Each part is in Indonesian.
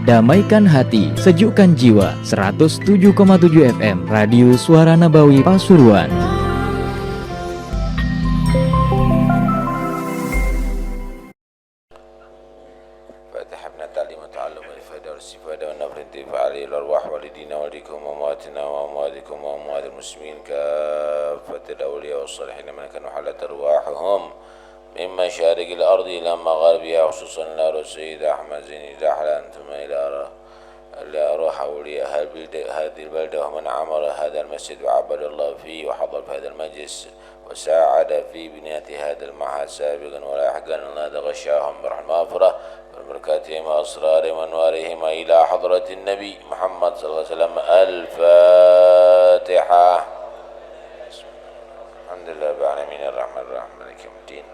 Damaikan hati, sejukkan jiwa. 107,7 FM Radio Suara Nabawi Pasuruan. من مشارق الأرض إلى مغاربها خصوصا إلى رسول أحمد زين زحلان ثم إلى أروح أولياء هذه البلدة ومن عمر هذا المسجد وعبد الله فيه وحضر في هذا المجلس وساعد في بناء هذا المعهد سابقا ولاحقا الله غشاهم برحمة مغفرة وبركاتهم وأسرارهم وأنوارهم إلى حضرة النبي محمد صلى الله عليه وسلم. الفاتحة. الحمد لله رب العالمين الرحمن الرحيم مالك يوم الدين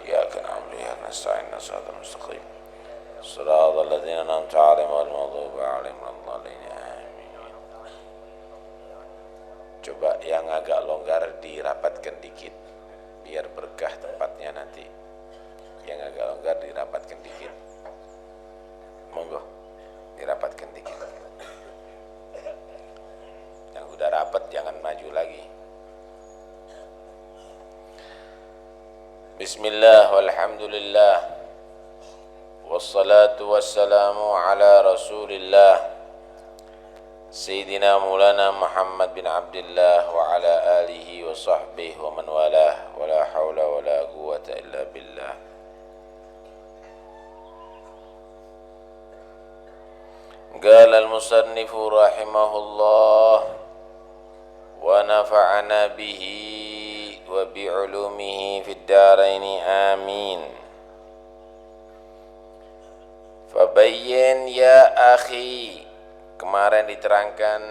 إياك نعبد وإياك نستعين اهدنا الصراط المستقيم صراط الذين أنعمت عليهم غير المغضوب عليهم ولا الضالين آمين. Coba yang agak longgar dirapatkan dikit biar berkah tempatnya nanti. Yang agak longgar dirapatkan dikit. Monggo dirapatkan dikit. Yang udah rapat jangan maju lagi. Bismillah walhamdulillah wassalatu wassalamu ala rasulillah Sayyidina Maulana Muhammad bin Abdullah wa ala alihi wa sahbihi wa man walah wa la hawla wa la quwwata illa billah. Qala al-musannif rahimahullah wa nafa'ana bihi wa bi'ulumihi fid daraini amin. Fabayyin ya akhi. Kemarin diterangkan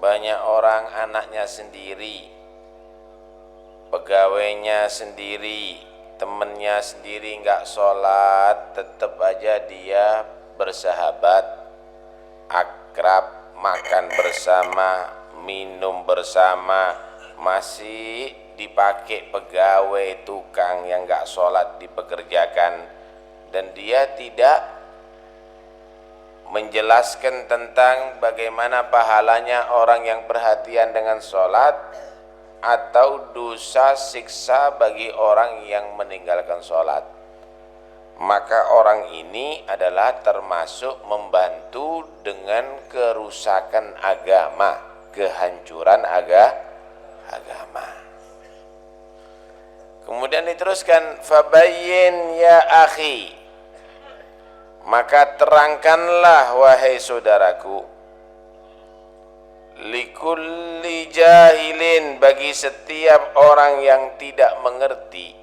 banyak orang anaknya sendiri, pegawainya sendiri, temennya sendiri enggak sholat, tetap aja dia bersahabat, akrab, makan bersama, minum bersama, masih dipakai pegawai tukang yang enggak sholat dipekerjakan, dan dia tidak menjelaskan tentang bagaimana pahalanya orang yang perhatian dengan sholat atau dosa siksa bagi orang yang meninggalkan sholat. Maka orang ini adalah termasuk membantu dengan kerusakan agama, kehancuran agama. Kemudian diteruskan, fabayyin ya akhi. Maka terangkanlah wahai saudaraku, likulli jahilin, bagi setiap orang yang tidak mengerti,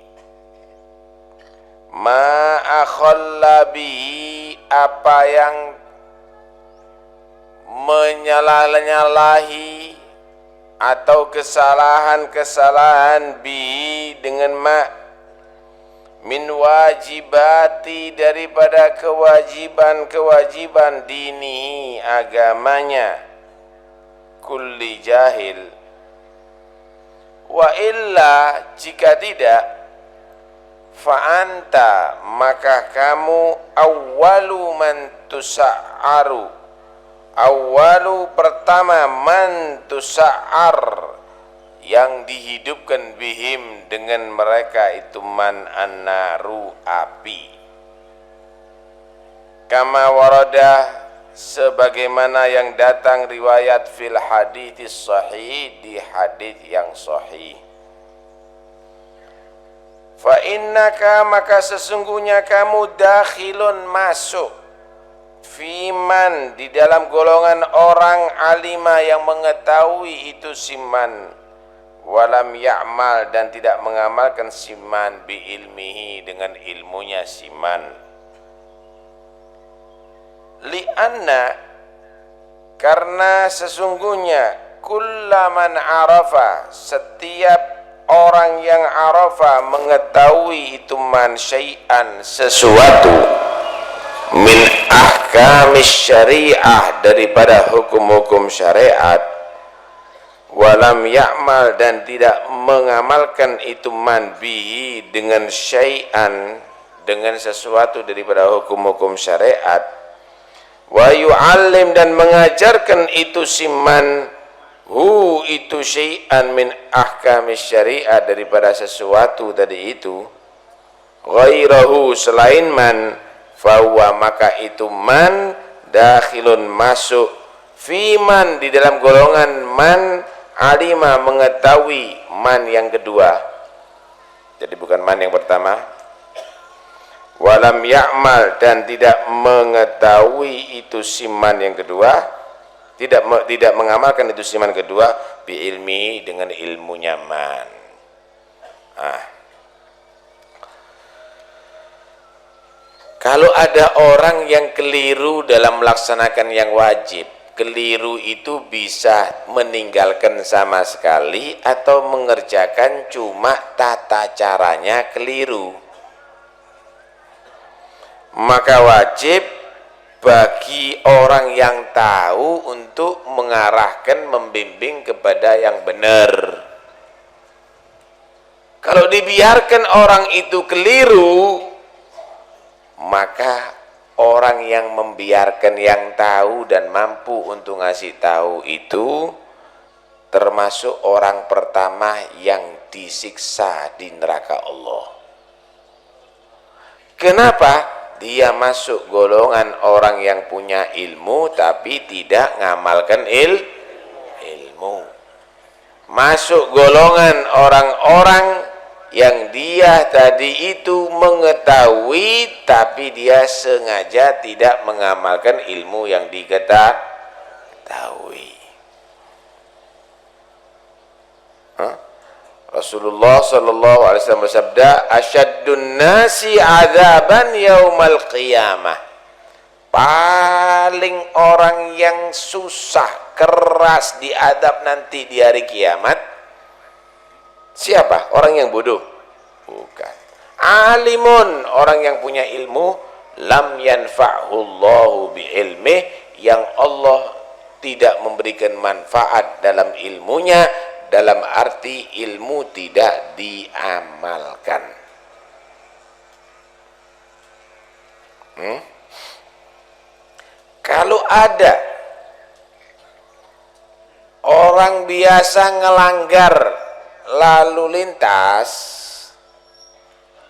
ma akhalla bihi, apa yang menyalah-nyalahi atau kesalahan-kesalahan bihi dengan ma, min wajibati, daripada kewajiban-kewajiban dinihi, agamanya, kulli jahil. Wa illa, jika tidak, fa anta, maka kamu awwalu man tusa'aru, awwalu, pertama, man tusa'ar, yang dihidupkan bihim, dengan mereka itu, man annaru, api. Kama warada, sebagaimana yang datang riwayat fil hadits sahih, di hadits yang sahih. Fa innaka, maka sesungguhnya kamu dakhilun, masuk, fiman, di dalam golongan orang alima yang mengetahui itu siman, walam ya'mal, dan tidak mengamalkan siman, bi ilmihi, dengan ilmunya siman. Li'anna, karena sesungguhnya, kullaman arafa, setiap orang yang arafa, mengetahui itu, man syai'an, sesuatu, min ahkamis syariah, daripada hukum-hukum syariat, walam ya'mal, dan tidak mengamalkan itu man bihi dengan syai'an, dengan sesuatu daripada hukum-hukum syariat, wa yu'allim, dan mengajarkan itu siman hu itu syai'an min ahkamis syariat, daripada sesuatu tadi itu, ghairahu, selain man, fahuwa, maka itu man dakhilun, masuk, fiman, di dalam golongan man alima, mengetahui, man yang kedua. Jadi bukan man yang pertama. Walam ya'mal, dan tidak mengetahui itu siman yang kedua, tidak mengamalkan itu siman kedua, bi ilmi, dengan ilmunya man. Kalau ada orang yang keliru dalam melaksanakan yang wajib, keliru itu bisa meninggalkan sama sekali atau mengerjakan cuma tata caranya keliru. Maka wajib bagi orang yang tahu untuk mengarahkan, membimbing kepada yang benar. Kalau dibiarkan orang itu keliru, maka orang yang membiarkan yang tahu dan mampu untuk ngasih tahu itu termasuk orang pertama yang disiksa di neraka Allah. Kenapa? Dia masuk golongan orang yang punya ilmu tapi tidak ngamalkan ilmu. Masuk golongan orang-orang yang dia tadi itu mengetahui tapi dia sengaja tidak mengamalkan ilmu yang diketahui. Rasulullah sallallahu alaihi wasallam bersabda, asyaddun nasi adzaban yaumal qiyamah, paling orang yang susah, keras diadab nanti di hari kiamat. Siapa? Orang yang bodoh? Bukan. Alimun, orang yang punya ilmu, lam yanfa'hullahu bi'ilmih, yang Allah tidak memberikan manfaat dalam ilmunya, dalam arti ilmu tidak diamalkan. Kalau ada orang biasa ngelanggar lalu lintas,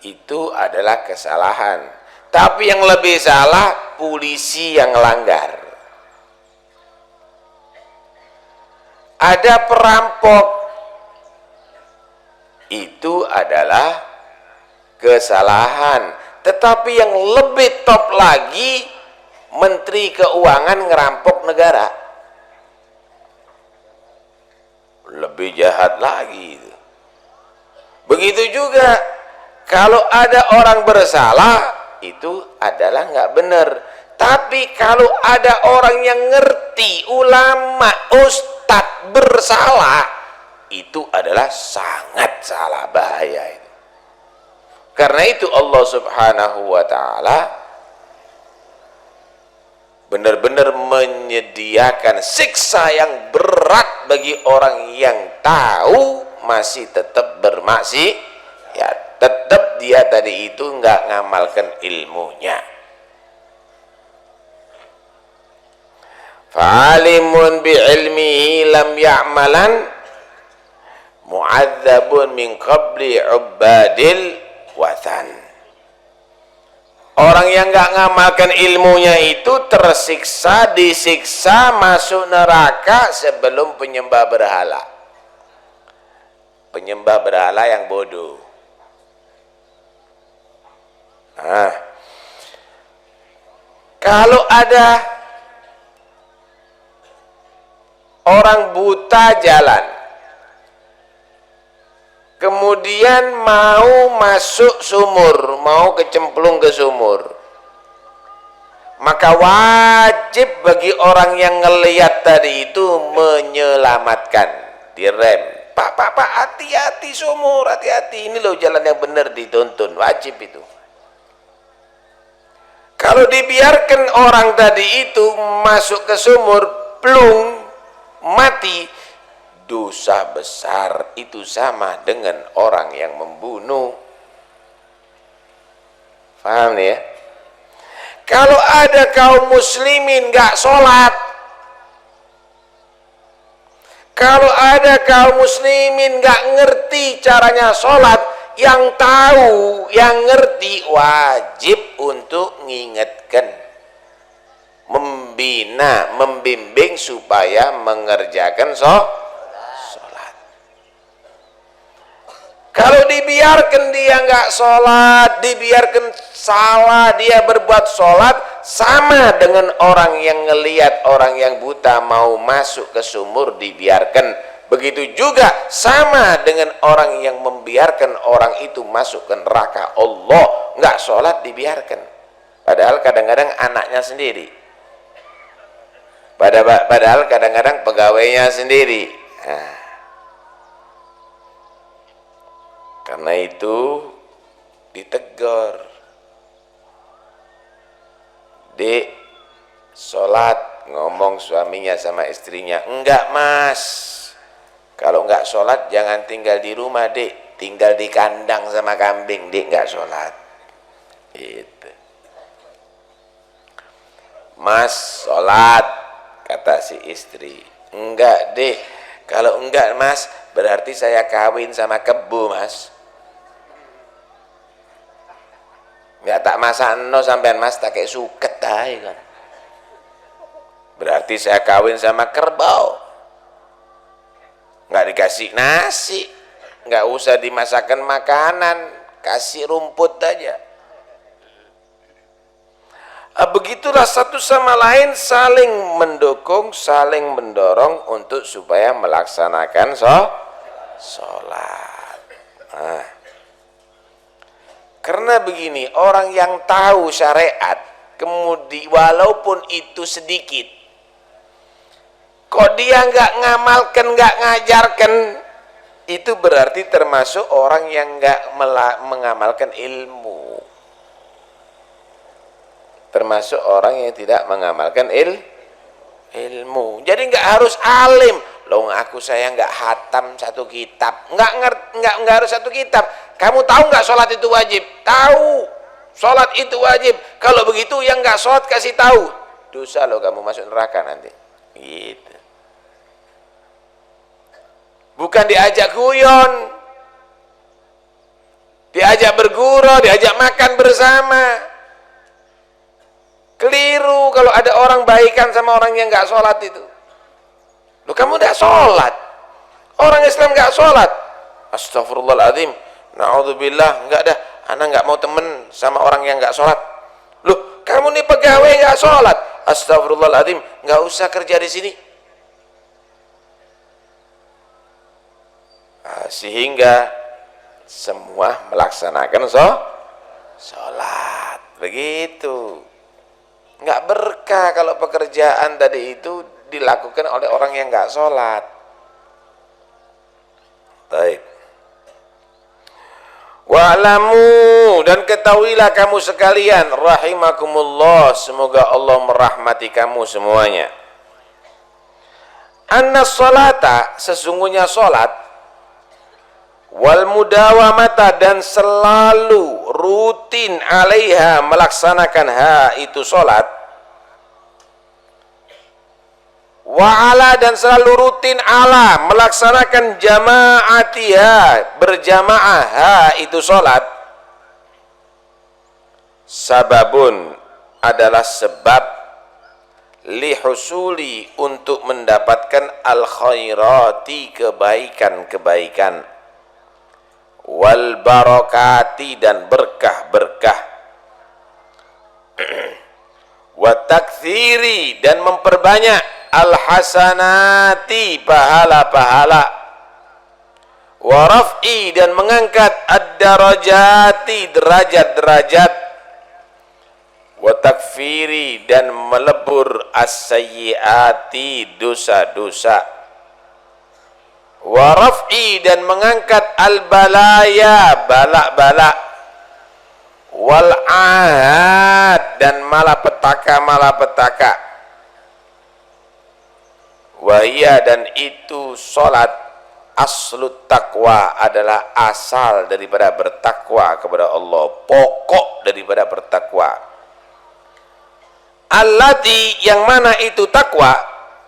itu adalah kesalahan. Tapi yang lebih salah polisi yang ngelanggar. Ada perampok, itu adalah kesalahan. Tetapi yang lebih top lagi, Menteri Keuangan ngerampok negara, lebih jahat lagi itu. Begitu juga kalau ada orang bersalah, itu adalah nggak benar. Tapi kalau ada orang yang ngerti, ulama, ustadz bersalah, itu adalah sangat salah, bahaya itu. Karena itu Allah Subhanahu wa ta'ala benar-benar menyediakan siksa yang berat bagi orang yang tahu masih tetap bermaksiat, ya tetap dia tadi itu nggak ngamalkan ilmunya. Fa'alimun bi'ilmihi lam ya'malan mu'adzabun min qabli ubadil wathan. Orang yang nggak ngamalkan ilmunya itu tersiksa, disiksa, masuk neraka sebelum penyembah berhala. Penyembah berhala yang bodoh. Kalau ada orang buta jalan, kemudian mau masuk sumur, mau kecemplung ke sumur, maka wajib bagi orang yang ngelihat tadi itu menyelamatkan, direm. Pak, hati-hati sumur, hati-hati, ini loh jalan yang benar, dituntun, wajib itu. Kalau dibiarkan orang tadi itu masuk ke sumur, plung, mati, dosa besar itu sama dengan orang yang membunuh. Paham nih ya? Kalau ada kaum muslimin gak sholat, kalau ada kaum muslimin gak ngerti caranya sholat, yang tahu, yang ngerti wajib untuk ngingetkan, membina, membimbing supaya mengerjakan sholat. Kalau dibiarkan dia nggak sholat, dibiarkan salah dia berbuat sholat, sama dengan orang yang ngelihat orang yang buta mau masuk ke sumur dibiarkan. Begitu juga sama dengan orang yang membiarkan orang itu masuk ke neraka Allah, nggak sholat dibiarkan. Padahal kadang-kadang anaknya sendiri, padahal kadang-kadang pegawainya sendiri. Nah, karena itu ditegur, Dek, sholat, ngomong suaminya sama istrinya, enggak mas, kalau enggak sholat jangan tinggal di rumah Dek, tinggal di kandang sama kambing Dek, enggak sholat. Gitu. Mas sholat, kata si istri. Enggak Dek, kalau enggak mas berarti saya kawin sama kebo mas. Enggak tak masak no sampean mas, tak kayak suket aja kan. Berarti saya kawin sama kerbau. Enggak dikasih nasi, enggak usah dimasakkan makanan, kasih rumput aja. Begitulah satu sama lain saling mendukung, saling mendorong untuk supaya melaksanakan sholat. Nah, karena begini, orang yang tahu syariat, kemudian walaupun itu sedikit, kok dia nggak ngamalkan, nggak ngajarkan, itu berarti termasuk orang yang nggak mengamalkan ilmu. Termasuk orang yang tidak mengamalkan ilmu. Jadi nggak harus alim. Loh, saya nggak hatam satu kitab. Nggak harus satu kitab. Kamu tahu nggak sholat itu wajib? Tahu. Sholat itu wajib. Kalau begitu yang nggak sholat kasih tahu. Dosa loh, kamu masuk neraka nanti. Gitu. Bukan diajak guyon, diajak bergurau, diajak makan bersama. Keliru kalau ada orang baikan sama orang yang nggak sholat itu. Loh, kamu nggak sholat, orang Islam nggak sholat. Astagfirullahaladzim, na'udzubillah, nggak dah, anak nggak mau temen sama orang yang nggak sholat. Loh, kamu nih pegawai nggak sholat. Astagfirullahaladzim, nggak usah kerja di sini. Nah, sehingga semua melaksanakan sholat, begitu. Nggak berkah kalau pekerjaan tadi itu dilakukan oleh orang yang nggak sholat. Baik. Wa'lamu, dan ketahuilah kamu sekalian, rahimakumullah, semoga Allah merahmati kamu semuanya. Anna sholata, sesungguhnya sholat, wal mudawamata, dan selalu rutin alaiha, melaksanakan itu sholat, wa'ala, dan selalu rutin ala, melaksanakan jama'atiha, berjamaah itu sholat, sababun, adalah sebab, lihusuli, untuk mendapatkan al khairati, kebaikan-kebaikan, wal barakati, dan berkah-berkah, wa takthiri, dan memperbanyak al hasanati, pahala-pahala, wa raf'i, dan mengangkat ad darajati, derajat-derajat, wa takfiri, dan melebur as sayyiati, dosa-dosa, wa raf'i, dan mengangkat al balaya, balak-balak, wal ahad, dan malapetaka-malapetaka, Wahia, dan itu salat, aslut taqwa, adalah asal daripada bertakwa kepada Allah, pokok daripada bertakwa. Allati, yang mana itu takwa,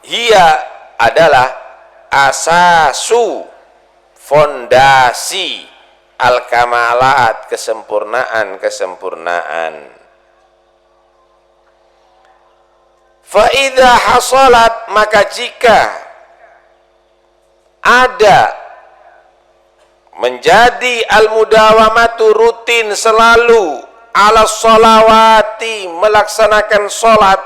hiya, adalah asasu, fondasi, al-kamalat, kesempurnaan. Fa idza hasalat, maka jika ada menjadi al-mudawamatu, rutin selalu, ala sholawati, melaksanakan sholat,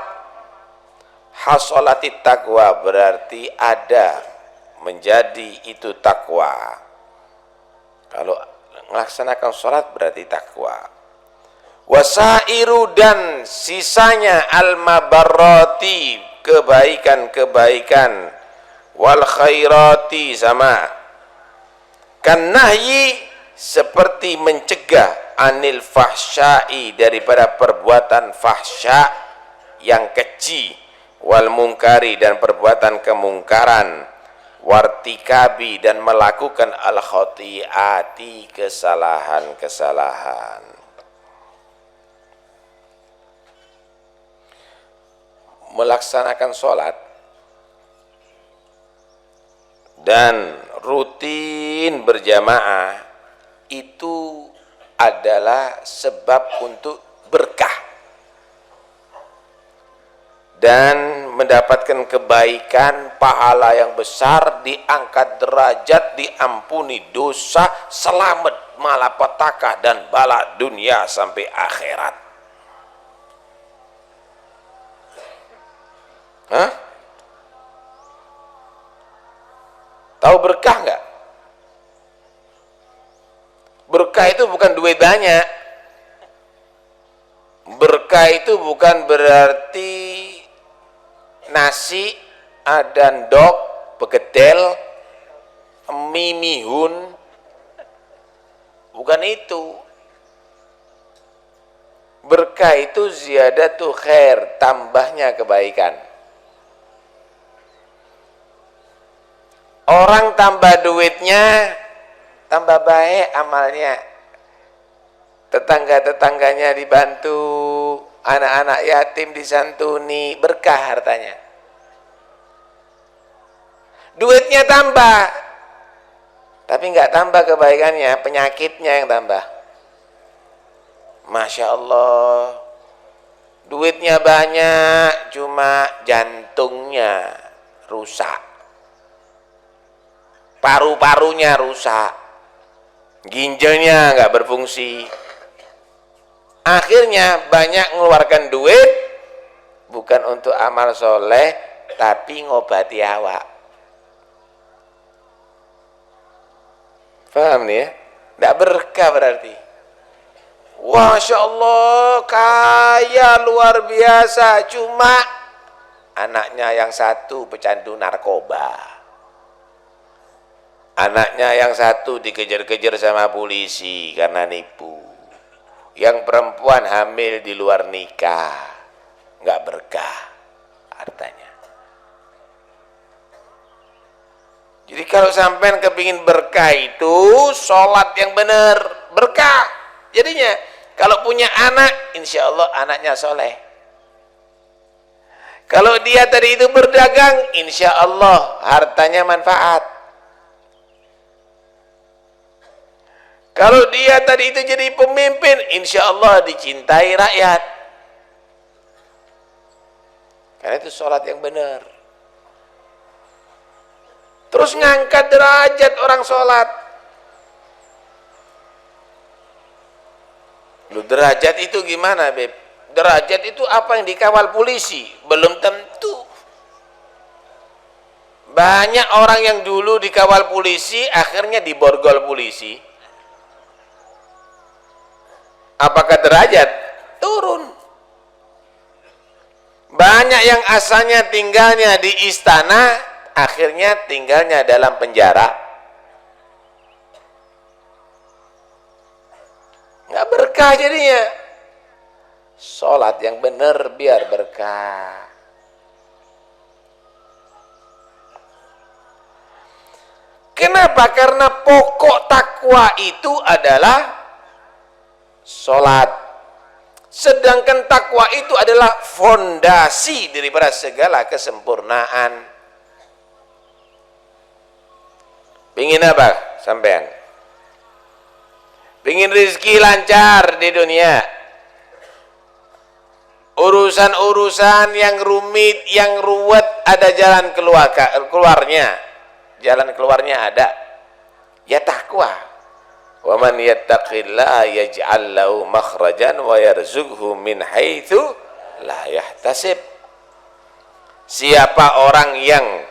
hasolatit taqwa, berarti ada menjadi itu takwa. Kalau melaksanakan sholat berarti takwa. Wasairu, dan sisanya, al-mabarrati, kebaikan-kebaikan, wal khairati, sama kan nahyi, seperti mencegah, anil fahsyai, daripada perbuatan fahsya yang keji, wal mungkari, dan perbuatan kemungkaran, wartikabi, dan melakukan al khotiati, kesalahan-kesalahan. Melaksanakan sholat dan rutin berjamaah itu adalah sebab untuk berkah dan mendapatkan kebaikan, pahala yang besar, diangkat derajat, diampuni dosa, selamat malapetaka dan bala dunia sampai akhirat. Hah? Tahu berkah nggak? Berkah itu bukan duit banyak. Berkah itu bukan berarti nasi, adandok, begedel, mimihun. Bukan itu. Berkah itu ziyadatu khair, tambahnya kebaikan. Orang tambah duitnya, tambah baik amalnya. Tetangga-tetangganya dibantu, anak-anak yatim disantuni, berkah hartanya. Duitnya tambah, tapi nggak tambah kebaikannya, penyakitnya yang tambah. Masya Allah, duitnya banyak, cuma jantungnya rusak, paru-parunya rusak, ginjalnya nggak berfungsi. Akhirnya banyak mengeluarkan duit bukan untuk amal soleh, tapi ngobati awak. Paham nih ya? Nggak berkah berarti. Masya Allah, kaya luar biasa, cuma anaknya yang satu pecandu narkoba. Anaknya yang satu dikejar-kejar sama polisi karena nipu. Yang perempuan hamil di luar nikah. Nggak berkah hartanya. Jadi kalau sampean kepingin berkah itu, sholat yang benar, berkah. Jadinya kalau punya anak, insya Allah anaknya soleh. Kalau dia tadi itu berdagang, insya Allah hartanya manfaat. Kalau dia tadi itu jadi pemimpin, insya Allah dicintai rakyat. Karena itu sholat yang benar. Terus ngangkat derajat orang sholat. Lu derajat itu gimana, Beb? Derajat itu apa yang dikawal polisi? Belum tentu. Banyak orang yang dulu dikawal polisi, akhirnya diborgol polisi. Apakah derajat? Turun. Banyak yang asalnya tinggalnya di istana, akhirnya tinggalnya dalam penjara. Nggak berkah jadinya. Sholat yang benar biar berkah. Kenapa? Karena pokok takwa itu adalah sholat. Sedangkan takwa itu adalah fondasi daripada segala kesempurnaan. Pingin apa sampean? Pingin rezeki lancar di dunia. Urusan-urusan yang rumit, yang ruwet, ada jalan keluarnya. Jalan keluarnya ada. Ya takwa. Wa man yattaqillaha yaj'al lahu makhrajan wa yarzuqhu min haitsu la yahtasib. Siapa orang yang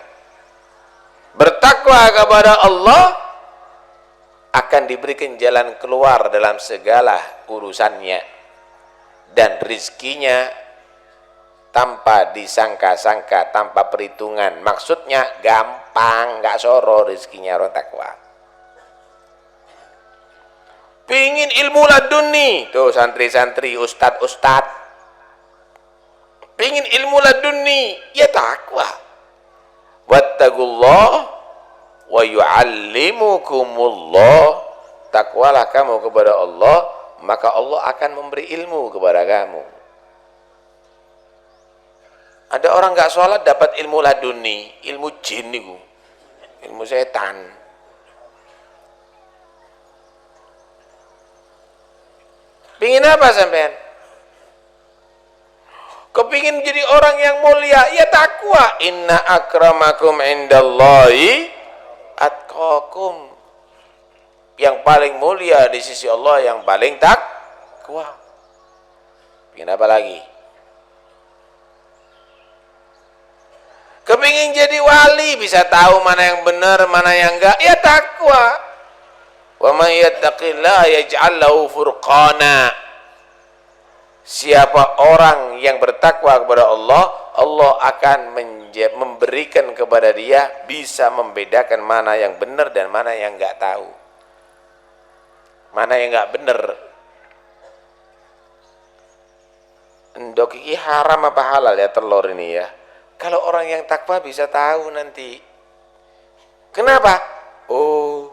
bertakwa kepada Allah akan diberikan jalan keluar dalam segala urusannya dan rizkinya tanpa disangka-sangka, tanpa perhitungan. Maksudnya gampang, nggak soro rizkinya orang takwa. Pingin ilmu laduni, tuh santri-santri, ustad-ustad. Pingin ilmu laduni, ya takwa. Wattaqullah wa yu'allimukumullah. Takwalah kamu kepada Allah, maka Allah akan memberi ilmu kepada kamu. Ada orang nggak sholat dapat ilmu laduni, ilmu jin itu, ilmu setan. Pingin apa sampean? Kepingin jadi orang yang mulia, ya takwa. Inna akramakum indallahi atqakum. Yang paling mulia di sisi Allah yang paling takwa. Pingin apa lagi? Kepingin jadi wali, bisa tahu mana yang benar, mana yang enggak, ya takwa. Wa may yattaqillaha yaj'al lahu furqana. Siapa orang yang bertakwa kepada Allah, Allah akan memberikan kepada dia bisa membedakan mana yang benar dan mana yang enggak tahu. Mana yang enggak benar. Endok ini haram apa halal ya telur ini ya? Kalau orang yang takwa bisa tahu nanti. Kenapa? Oh,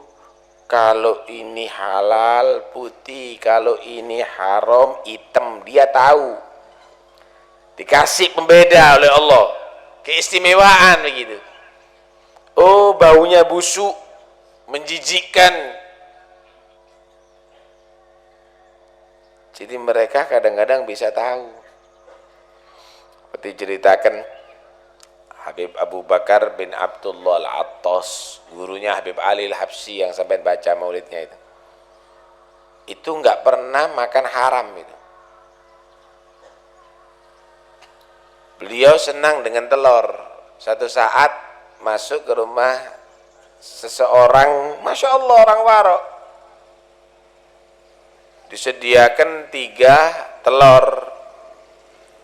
kalau ini halal putih, kalau ini haram hitam, dia tahu. Dikasih pembeda oleh Allah, keistimewaan begitu. Oh, baunya busuk, menjijikkan. Jadi mereka kadang-kadang bisa tahu. Seperti ceritakan Habib Abu Bakar bin Abdullah Al-Attas, gurunya Habib Ali Al-Habsyi yang sampai baca maulidnya itu nggak pernah makan haram itu. Beliau senang dengan telur. Satu saat masuk ke rumah seseorang, Masya Allah orang warok, disediakan 3 telur,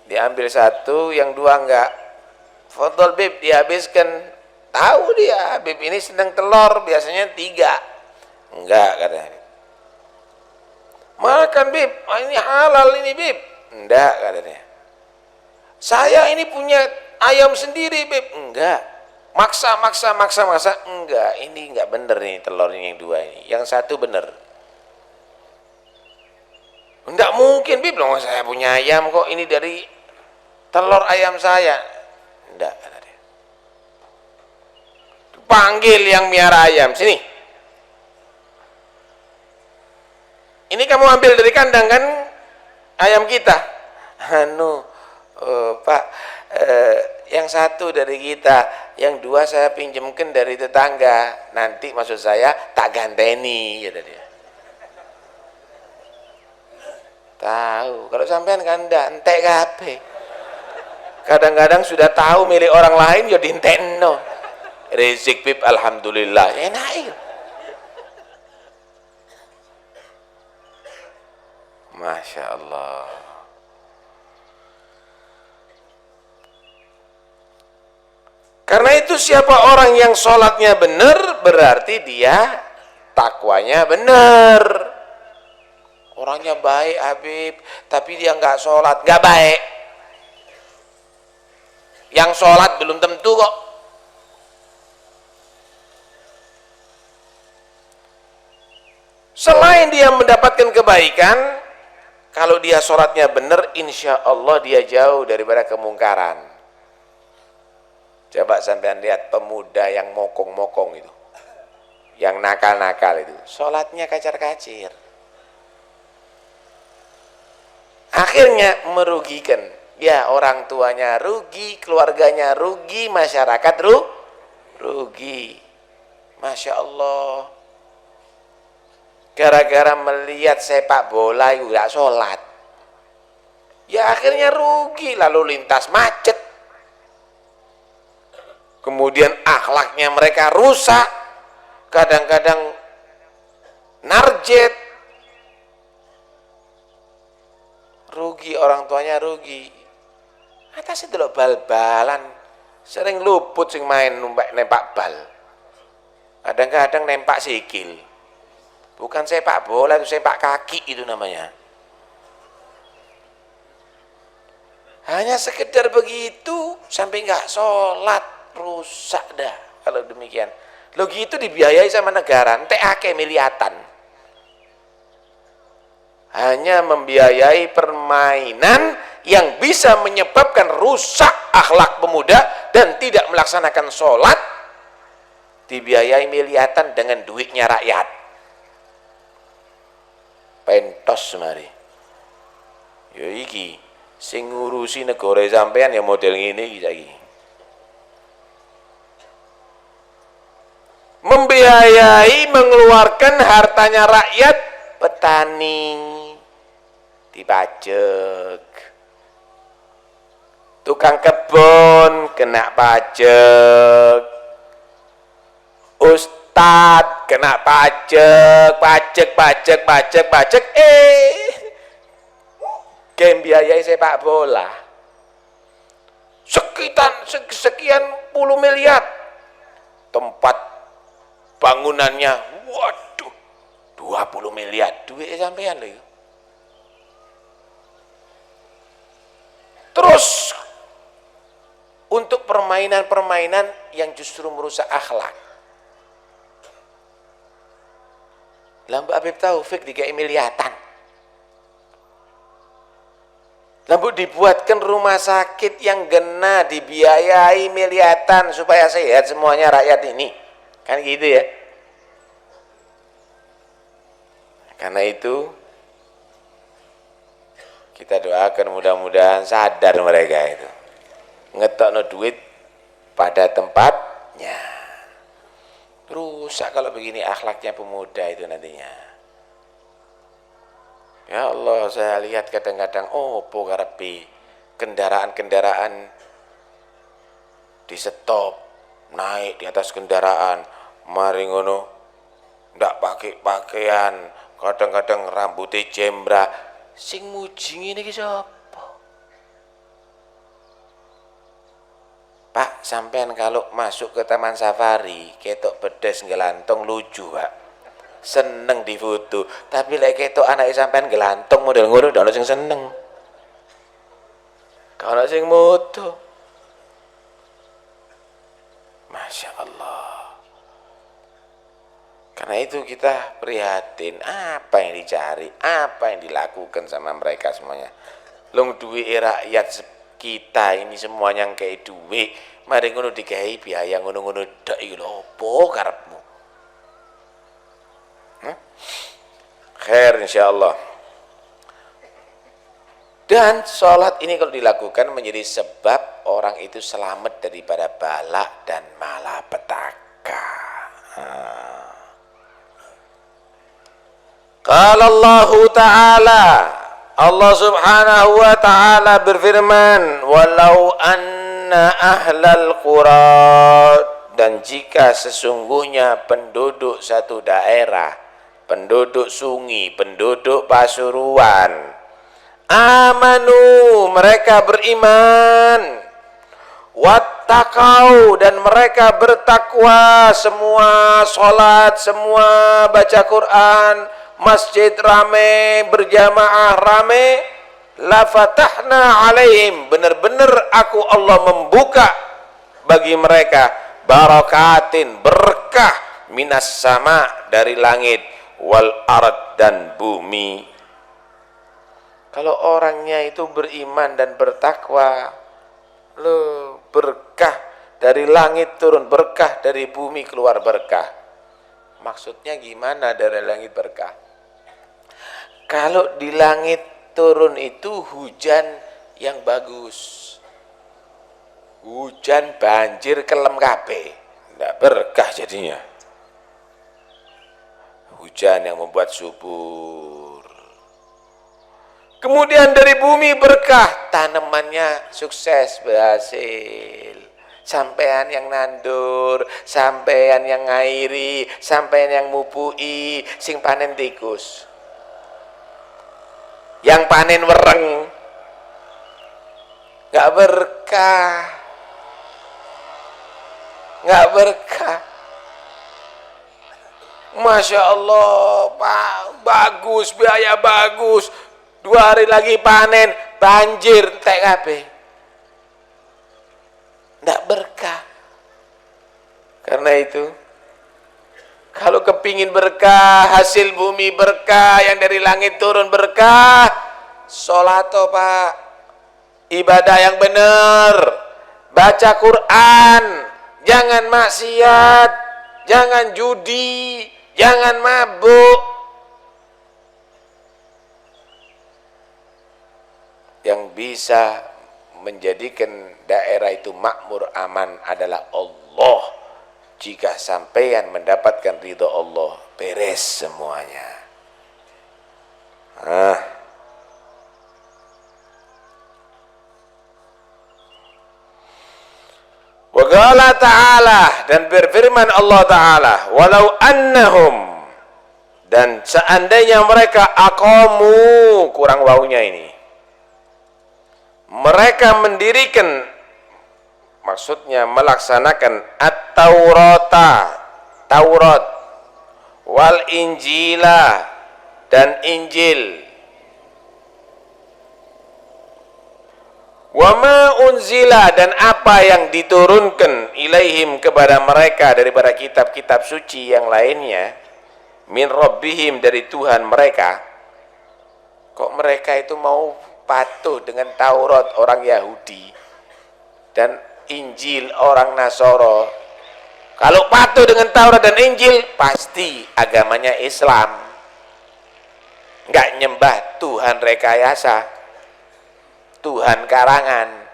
diambil 1, yang 2 enggak. Fadol Bib, dihabiskan. Tahu dia Habib ini senang telur, biasanya 3. Enggak katanya. Makan Bib, ini halal ini Bib. Enggak katanya. Saya ini punya ayam sendiri Bib. Enggak. Maksa. Enggak, ini enggak bener nih telur ini yang 2 ini. Yang 1 bener. Enggak mungkin Bib, loh saya punya ayam kok, ini dari telur ayam saya. Enggak, kata dia. Panggil yang miara ayam, sini. Ini kamu ambil dari kandang kan ayam kita? Pak, yang 1 dari kita, yang 2 saya pinjemkan dari tetangga. Nanti maksud saya tak ganteni, kata dia. Tahu, kalau sampean kan entek kabeh. Kadang-kadang sudah tahu milik orang lain ya dintekno. Rezik Bib alhamdulillah. Enak ya. Masya Allah. Karena itu siapa orang yang sholatnya benar, berarti dia takwanya benar. Orangnya baik Habib, tapi dia nggak sholat, nggak baik. Yang sholat belum tentu kok. Selain dia mendapatkan kebaikan, kalau dia sholatnya benar, insya Allah dia jauh daripada kemungkaran. Coba sampean lihat pemuda yang mokong-mokong itu, yang nakal-nakal itu, sholatnya kacar-kacir. Akhirnya merugikan. Ya, orang tuanya rugi, keluarganya rugi, masyarakat rugi. Masya Allah. Gara-gara melihat sepak bola itu gak sholat, ya akhirnya rugi, lalu lintas macet, kemudian akhlaknya mereka rusak, kadang-kadang narjet, rugi, orang tuanya rugi. Atas itu loh bal-balan, sering luput sing main nempak bal, kadang-kadang nempak sikil. Bukan sepak bola, itu sepak kaki itu namanya. Hanya sekedar begitu sampai nggak sholat, rusak dah kalau demikian. Lo gitu dibiayai sama negara, ente akeh miliatan. Hanya membiayai permainan yang bisa menyebabkan rusak akhlak pemuda dan tidak melaksanakan sholat, dibiayai miliatan dengan duitnya rakyat. Pentos mari. Ya iki sing ngurusi negara sampean ya model ngene iki saiki. Membiayai, mengeluarkan hartanya rakyat, petani dipajak, tukang kebun kena pajak, ustad kena pajak, game biayai sepak bola sekian puluh miliar, tempat bangunannya waduh 20 miliar, duit sampean lho. Terus untuk permainan-permainan yang justru merusak akhlak. Lampu Habib Taufik dikai miliatan. Lampu dibuatkan rumah sakit yang gena, dibiayai miliatan supaya sehat semuanya rakyat ini. Kan gitu ya. Karena itu kita doakan mudah-mudahan sadar mereka itu. Ngetokno duit pada tempatnya. Rusak kalau begini akhlaknya pemuda itu nantinya. Ya Allah, saya lihat kadang-kadang opo karepe kendaraan-kendaraan di stop, naik di atas kendaraan, mari ngono ndak pakai pakaian, kadang-kadang rambutnya jembra, sing muji ngene iki sapa? Pak, sampean kalau masuk ke taman safari, ketok pedes ngelantong lucu, Pak. Seneng difoto, tapi lek ketok anake sampean ngelantong model ngono ndak ono sing seneng. Kalau sing moto. Masya Allah. Karena itu kita prihatin, apa yang dicari, apa yang dilakukan sama mereka semuanya. Long duit rakyat kita ini semuanya yang kayak duit, mari ngono dikai biaya ngono-ngono dak iki lho opo karepmu? Khair insyaallah. Dan sholat ini kalau dilakukan menjadi sebab orang itu selamat daripada bala dan malapetaka. Qala Allah Ta'ala, Allah Subhanahu wa Ta'ala berfirman, walau anna ahlal qura, dan jika sesungguhnya penduduk satu daerah, penduduk Sungi, penduduk Pasuruan, amanu, mereka beriman, wattaqau, dan mereka bertakwa, semua sholat, semua baca Quran, masjid rame, berjamaah rame, la fatahna alaihim, benar-benar aku Allah membuka bagi mereka barakatin, berkah, minas sama, dari langit, wal ard dan bumi. Kalau orangnya itu beriman dan bertakwa, lo berkah dari langit turun berkah, dari bumi keluar berkah. Maksudnya gimana dari langit berkah? Kalau di langit turun itu hujan yang bagus, hujan banjir kelem kabeh, ndak berkah jadinya. Hujan yang membuat subur. Kemudian dari bumi berkah, tanamannya sukses berhasil. Sampean yang nandur, sampean yang ngairi, sampean yang mupui, sing panen tikus. Yang panen wereng, nggak berkah, nggak berkah. Masya Allah, Pak, bagus, biaya bagus. 2 hari lagi panen, banjir, TKP. Nggak berkah. Karena itu, kalau kepingin berkah, hasil bumi berkah, yang dari langit turun berkah, sholato Pak, ibadah yang benar, baca Quran, jangan maksiat, jangan judi, jangan mabuk. Yang bisa menjadikan daerah itu makmur aman adalah Allah. Jika sampeyan mendapatkan ridho Allah, beres semuanya. Wa qala ta'ala, dan berfirman Allah Ta'ala, walau annahum, dan seandainya mereka aqamu, kurang wawunya ini, mereka mendirikan, maksudnya melaksanakan at-taurata, Taurat, wal injila, dan Injil, wa ma unzila, dan apa yang diturunkan ilaihim kepada mereka daripada kitab-kitab suci yang lainnya, min rabbihim, dari Tuhan mereka. Kok mereka itu mau patuh dengan Taurat orang Yahudi dan Injil orang Nasoro? Kalau patuh dengan Taurat dan Injil, pasti agamanya Islam, nggak nyembah Tuhan rekayasa, Tuhan karangan.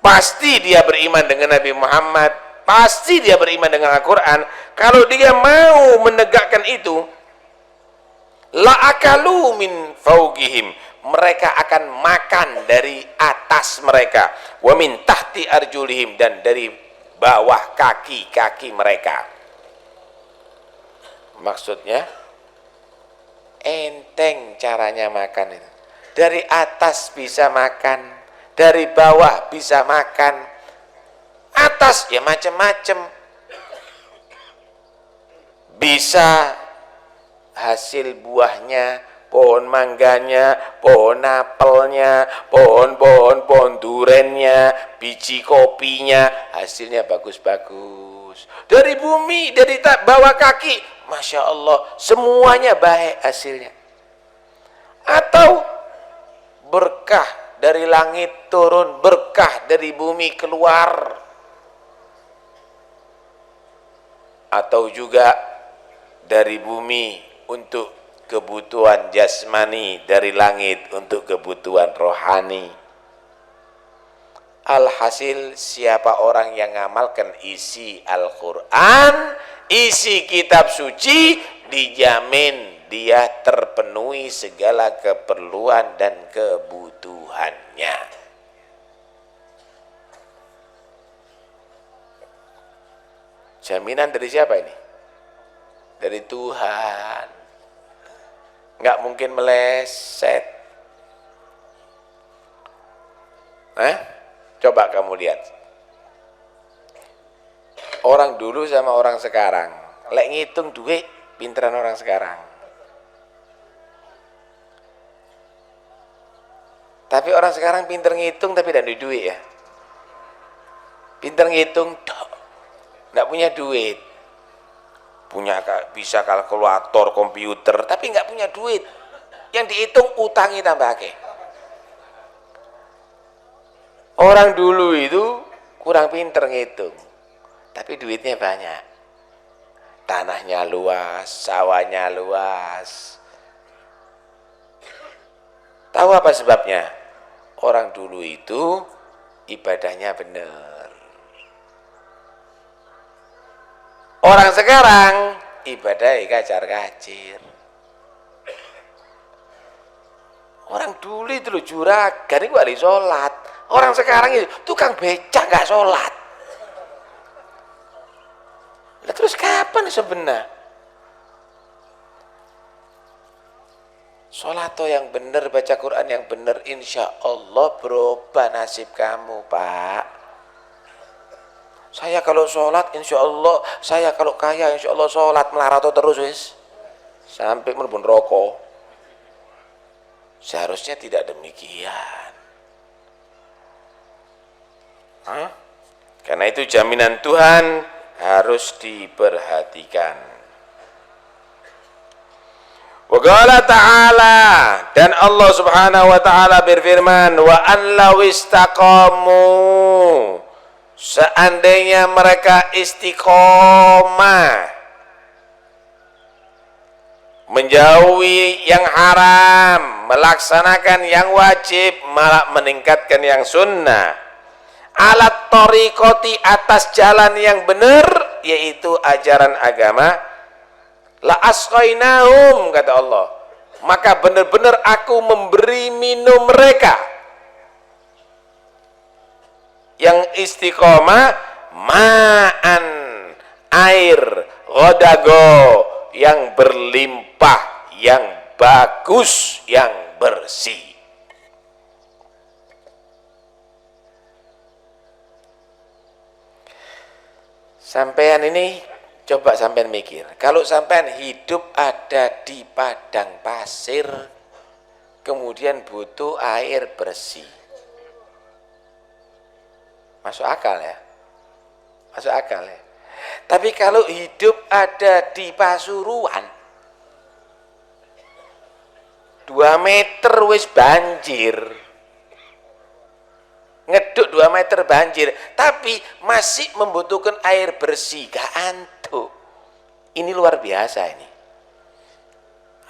Pasti dia beriman dengan Nabi Muhammad, pasti dia beriman dengan Al-Quran. Kalau dia mau menegakkan itu, la akalu min fawqihim, mereka akan makan dari atas mereka, wa min tahti arjulihim, dan dari bawah kaki-kaki mereka. Maksudnya enteng caranya makan itu. Dari atas bisa makan, dari bawah bisa makan. Atas ya macam-macam, bisa hasil buahnya, pohon mangganya, pohon apelnya, pohon durennya, biji kopinya, hasilnya bagus-bagus. Dari bumi, dari bawah kaki, Masya Allah, semuanya baik hasilnya. Atau berkah dari langit turun, berkah dari bumi keluar. Atau juga dari bumi untuk kebutuhan jasmani, dari langit untuk kebutuhan rohani. Alhasil, siapa orang yang ngamalkan isi Al-Quran, isi kitab suci, dijamin dia terpenuhi segala keperluan dan kebutuhannya. Jaminan dari siapa ini? Dari Tuhan. Nggak mungkin meleset. Coba kamu lihat. Orang dulu sama orang sekarang, lek ngitung duit, pinteran orang sekarang. Tapi orang sekarang pinter ngitung tapi tidak ada duit ya. Pinter ngitung, nggak punya duit. bisa kalkulator, komputer, tapi nggak punya duit. Yang dihitung utangi tambah akeh. Orang dulu itu kurang pinter ngitung, tapi duitnya banyak. Tanahnya luas, sawahnya luas. Tahu apa sebabnya? Orang dulu itu ibadahnya benar. Orang sekarang ibadah kacar-kacir. Orang dulu itu loh juragan itu ahli sholat. Orang sekarang itu tukang becak nggak sholat. Lah terus kapan sebenarnya? Sholat yang benar, baca Quran yang benar, insya Allah berubah nasib kamu, Pak. Saya kalau sholat, insya Allah, saya kalau kaya, insya Allah sholat melarat terus, wis. Sampai mlebu rokok. Seharusnya tidak demikian. Karena itu jaminan Tuhan harus diperhatikan. Wa qala ta'ala, dan Allah Subhanahu wa taala berfirman, wa an law istaqamu, seandainya mereka istiqomah menjauhi yang haram, melaksanakan yang wajib, malah meningkatkan yang sunnah, alat tariqati, atas jalan yang benar, yaitu ajaran agama, la asqainahum, kata Allah, maka benar-benar aku memberi minum mereka yang istiqomah, ma'an, air, ghodago, yang berlimpah, yang bagus, yang bersih. Sampean ini coba sampean mikir, kalau sampean hidup ada di padang pasir, kemudian butuh air bersih, masuk akal ya? Masuk akal ya? Tapi kalau hidup ada di Pasuruan, 2 meter wis banjir, ngeduk 2 meter banjir, tapi masih membutuhkan air bersih, gak antuk. Ini luar biasa ini.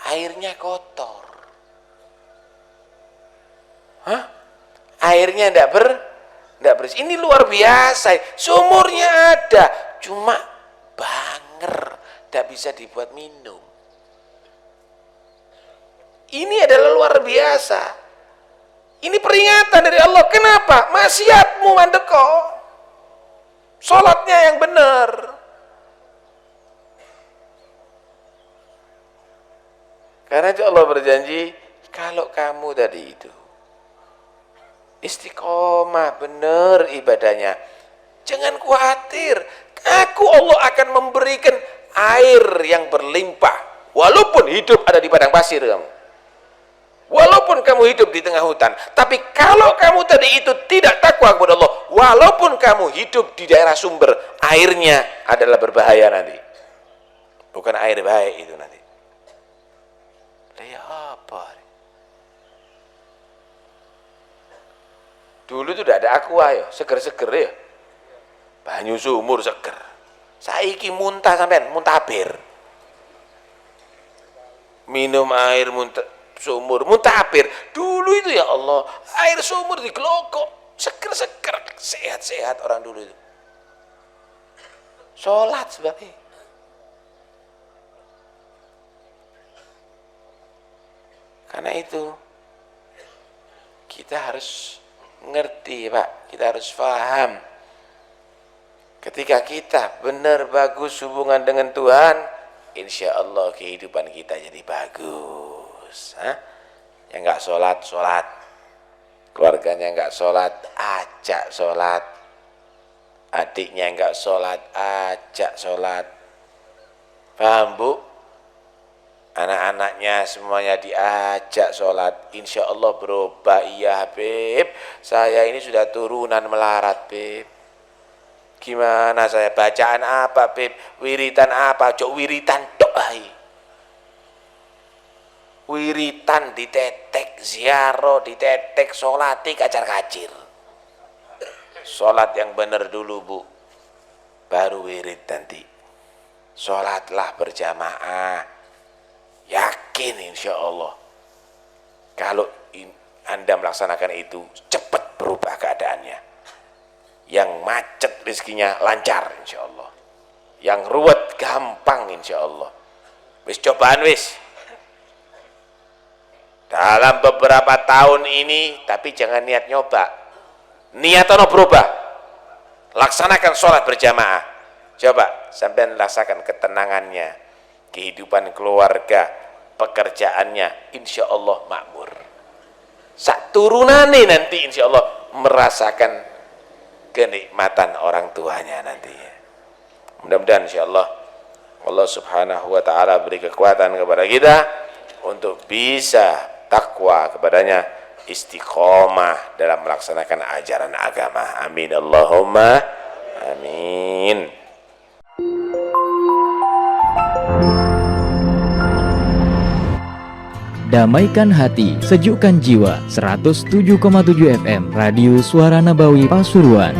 Airnya kotor. Airnya ndak bersih. Ini luar biasa. Sumurnya ada, cuma banger, ndak bisa dibuat minum. Ini adalah luar biasa. Ini peringatan dari Allah. Kenapa? Maksiatmu mandeko. Sholatnya yang benar. Karena itu Allah berjanji, kalau kamu tadi itu istiqomah benar ibadahnya, jangan khawatir, aku Allah akan memberikan air yang berlimpah, walaupun hidup ada di padang pasir kamu, walaupun kamu hidup di tengah hutan. Tapi kalau kamu tadi itu tidak takwa kepada Allah, walaupun kamu hidup di daerah sumber, airnya adalah berbahaya nanti, bukan air baik itu nanti. Ya apa? Dulu itu tidak ada aqua ya, seger-seger ya. Banyu sumur seger. Saiki muntah sampean, muntah bir. Minum air muntah sumur, muntah bir. Dulu itu ya Allah, air sumur digelokok, seger-seger, sehat-sehat orang dulu itu. Sholat sebabnya. Karena itu kita harus ngerti, Pak, kita harus paham. Ketika kita benar bagus hubungan dengan Tuhan, insya Allah kehidupan kita jadi bagus. Yang nggak sholat, sholat. Keluarganya nggak sholat, ajak sholat. Adiknya nggak sholat, ajak sholat. Paham, Bu? Anak-anaknya semuanya diajak sholat, insya Allah berubah. Iya Habib, saya ini sudah turunan melarat Habib. Gimana saya bacaan apa, Beb? Wiritan apa? Cok wiritan tok ai. Wiritan ditetek, ziarah ditetek, sholati kacar-kacir. Sholat yang benar dulu, Bu. Baru wirid nanti. Sholatlah berjamaah. Yakin insya Allah. Kalau Anda melaksanakan itu, cepat berubah keadaannya. Yang macet rezekinya lancar insya Allah. Yang ruwet gampang insya Allah. Wis cobaan wis. Dalam beberapa tahun ini, tapi jangan niat nyoba. Niat ono berubah. Laksanakan sholat berjamaah. Coba sampai laksanakan ketenangannya, kehidupan keluarga, pekerjaannya, insya Allah makmur. Sak turunane nanti insya Allah merasakan kenikmatan orang tuanya nantinya. Mudah-mudahan insyaallah Allah Subhanahu wa taala beri kekuatan kepada kita untuk bisa takwa kepadanya, istiqomah dalam melaksanakan ajaran agama. Amin Allahumma amin. Damaikan hati, sejukkan jiwa. 107,7 FM Radio Suara Nabawi Pasuruan.